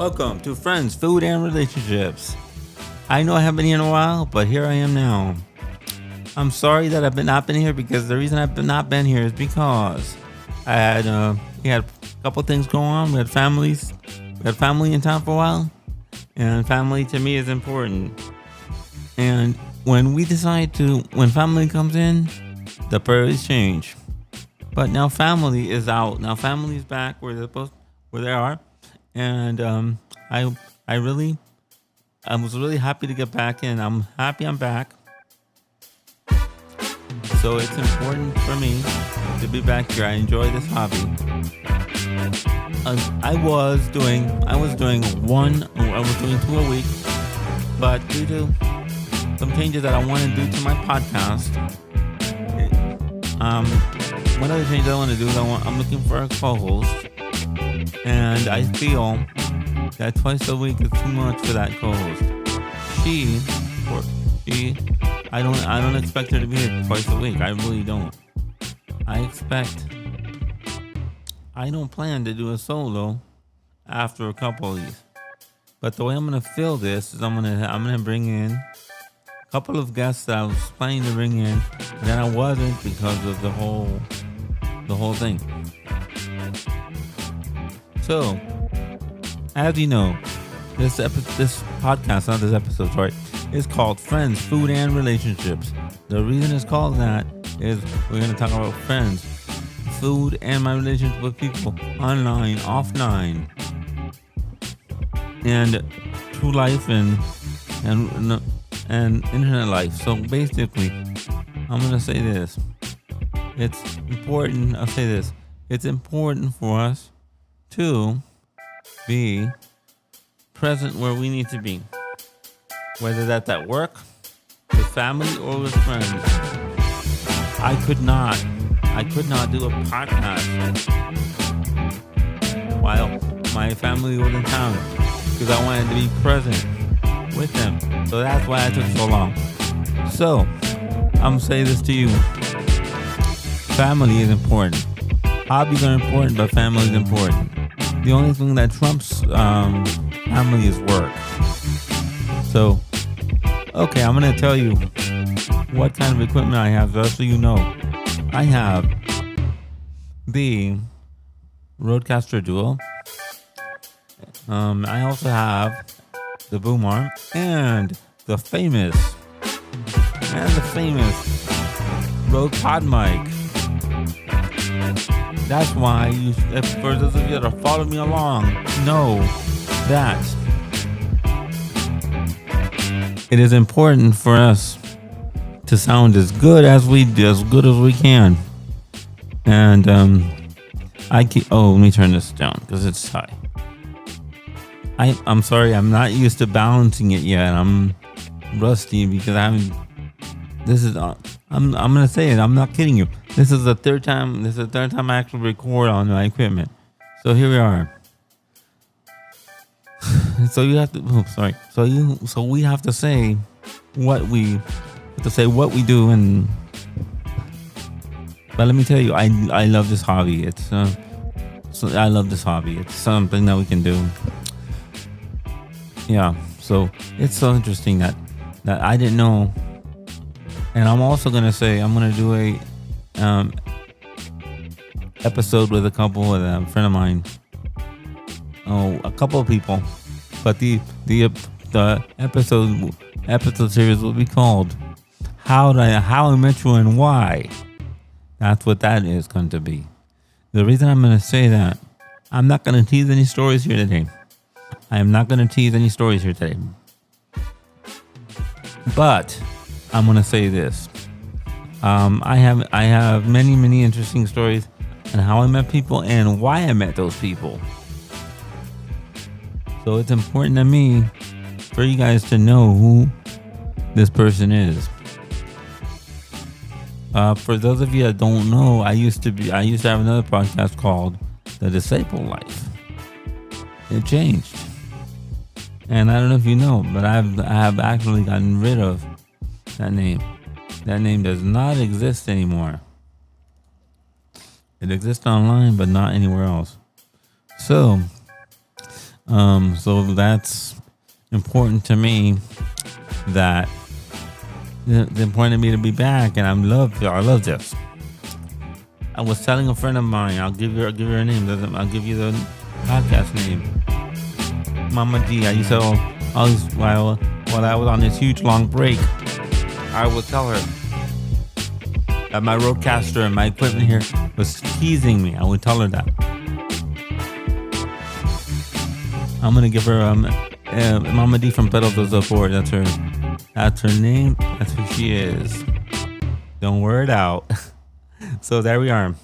Welcome to Friends, Food, and Relationships. I know I haven't been here in a while, but here I am now. I'm sorry that I've not been here because the reason I've not been here is because we had a couple things going on. We had family in town for a while, and family to me is important. And when family comes in, the priorities change. But now family is out. Now family is back where they are. And I was really happy to get back in. I'm happy I'm back. So it's important for me to be back here. I enjoy this hobby. I was doing 2 a week, but due to some changes that I want to do to my podcast, one of the changes I want to do is I'm looking for a co-host. And I feel that twice a week is too much for that co-host. I don't expect her to be here twice a week. I really don't. I don't plan to do a solo after a couple of these. But the way I'm gonna fill this is I'm gonna bring in a couple of guests that I was planning to bring in, and then I wasn't because of the whole thing. So, as you know, this podcast, is called Friends, Food, and Relationships. The reason it's called that is we're going to talk about friends, food, and my relationship with people online, offline, and true life and internet life. So basically, I'm going to say this. It's important. I'll say this. It's important for us to be present where we need to be, whether that's at work, with family, or with friends. I could not do a podcast while my family was in town because I wanted to be present with them. So that's why I took so long. So I'm saying this to you. Family is important. Hobbies are important, but family is important. The only thing that trumps family is work. So, okay, I'm going to tell you what kind of equipment I have, just so you know. I have the Rodecaster Duo. I also have the Boom Arm and the famous Rode Pod Mic. That's why, for those of you that are following me along, know that it is important for us to sound as good as we can. And let me turn this down because it's high. I'm sorry, I'm not used to balancing it yet. I'm rusty because I'm gonna say it. I'm not kidding you. This is the third time I actually record on my equipment. So here we are. So we have to say what we do, and but let me tell you, I love this hobby. I love this hobby. It's something that we can do. Yeah. So it's so interesting that I didn't know. And I'm also gonna say I'm gonna do a episode with a friend of mine. A couple of people, but the episode series will be called How I Met You and Why. That's what that is going to be. The reason I'm going to say that, I'm not going to tease any stories here today. But I'm going to say this. I have many interesting stories on how I met people and why I met those people. So it's important to me for you guys to know who this person is. For those of you that don't know, I used to have another podcast called The Disciple Life. It changed. And I don't know if you know, but I have actually gotten rid of that name. That name does not exist anymore. It exists online, but not anywhere else. So, So that's important to me. That it's important to me to be back, and I love this. I was telling a friend of mine. I'll give you her name. I'll give you the podcast name. Mama D. I used to always while I was on this huge long break, I would tell her that my Rodecaster and my equipment here was teasing me. I would tell her that. I'm gonna give her Mama D from Pedal to the Board. That's her name. That's who she is. Don't wear it out. So there we are.